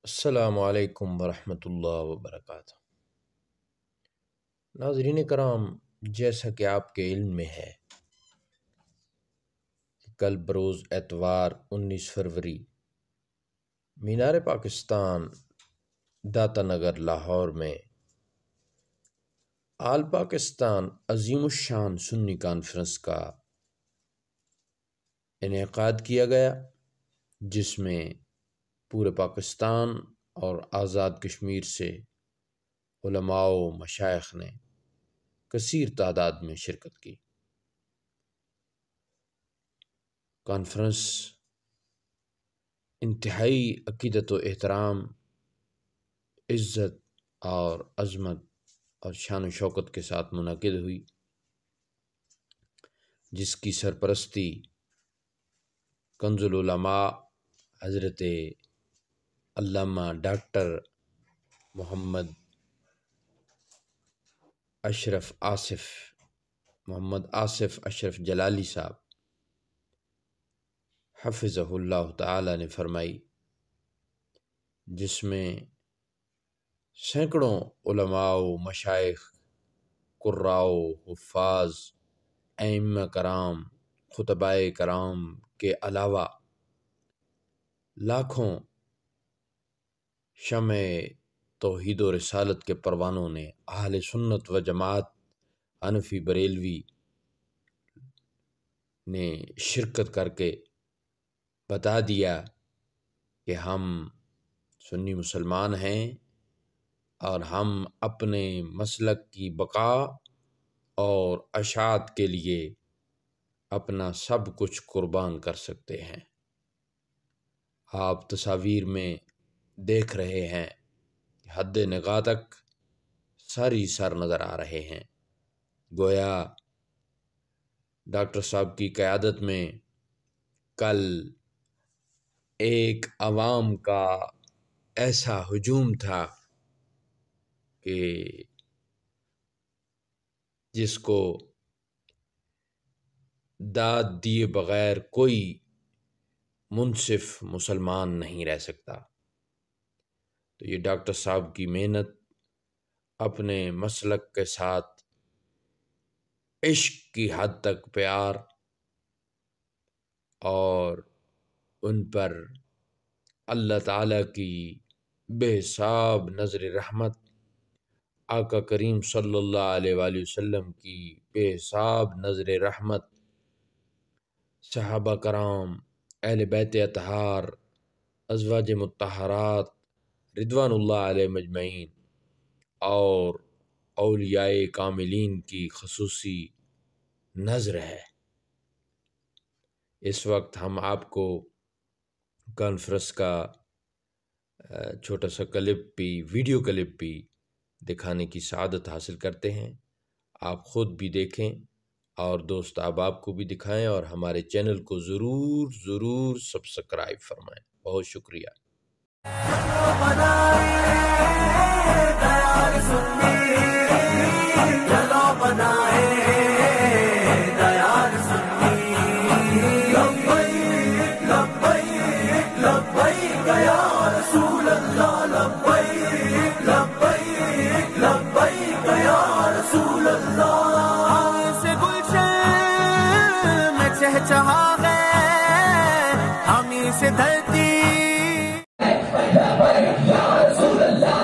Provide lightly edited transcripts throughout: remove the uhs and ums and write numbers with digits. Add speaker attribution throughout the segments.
Speaker 1: السلام علیکم ورحمۃ اللہ وبرکاتہ۔ ناظرین کرام، جیسا کہ آپ کے علم میں ہے کہ کل بروز اتوار 19 فروری مینار پاکستان داتا نگر لاہور میں آل پاکستان عظیم الشان سنی کانفرنس کا انعقاد کیا گیا، جس میں پورے پاکستان اور آزاد کشمیر سے علماء و مشائخ نے کثیر تعداد میں شرکت کی۔ کانفرنس انتہائی عقیدت و احترام، عزت اور عظمت اور شان و شوکت کے ساتھ منعقد ہوئی، جس کی سرپرستی کنز العلماء حضرت علامہ ڈاکٹر محمد آصف اشرف جلالی صاحب حفظہ اللہ تعالی نے فرمائی، جس میں سینکڑوں علماء و مشائخ، قراء و حفاظ، ائمہ کرام، خطبائے کرام کے علاوہ لاکھوں شمع توحید و رسالت کے پروانوں نے، اہل سنت و جماعت حنفی بریلوی نے شرکت کر کے بتا دیا کہ ہم سنی مسلمان ہیں اور ہم اپنے مسلک کی بقا اور اشاعت کے لیے اپنا سب کچھ قربان کر سکتے ہیں۔ آپ تصاویر میں دیکھ رہے ہیں کہ حد نگاہ تک ساری سر نظر آ رہے ہیں، گویا ڈاکٹر صاحب کی قیادت میں کل ایک عوام کا ایسا ہجوم تھا کہ جس کو داد دیے بغیر کوئی منصف مسلمان نہیں رہ سکتا۔ تو یہ ڈاکٹر صاحب کی محنت، اپنے مسلک کے ساتھ عشق کی حد تک پیار اور ان پر اللہ تعالیٰ کی بے حساب نظر رحمت، آقا کریم صلی اللہ علیہ وآلہ وسلم کی بے حساب نظر رحمت، صحابہ کرام، اہل بیت اطہار، ازواج مطہرات رضوان اللہ علیہ مجمعین اور اولیاء کاملین کی خصوصی نظر ہے۔ اس وقت ہم آپ کو کانفرنس کا چھوٹا سا ویڈیو کلپ بھی دکھانے کی سعادت حاصل کرتے ہیں۔ آپ خود بھی دیکھیں اور دوست احباب کو بھی دکھائیں، اور ہمارے چینل کو ضرور سبسکرائب فرمائیں۔ بہت شکریہ۔
Speaker 2: چہا گئے ہمیں سے دھرتی، یا رسول اللہ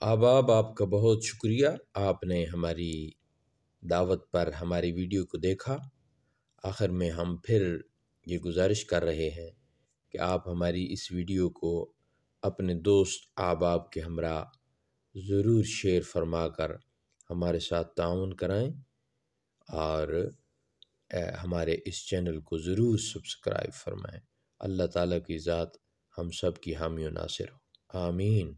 Speaker 1: احباب، آپ کا بہت شکریہ، آپ نے ہماری دعوت پر ہماری ویڈیو کو دیکھا۔ آخر میں ہم پھر یہ گزارش کر رہے ہیں کہ آپ ہماری اس ویڈیو کو اپنے دوست احباب کے ہمراہ ضرور شیئر فرما کر ہمارے ساتھ تعاون کرائیں، اور ہمارے اس چینل کو ضرور سبسکرائب فرمائیں۔ اللہ تعالیٰ کی ذات ہم سب کی حامی و ناصر ہو، آمین۔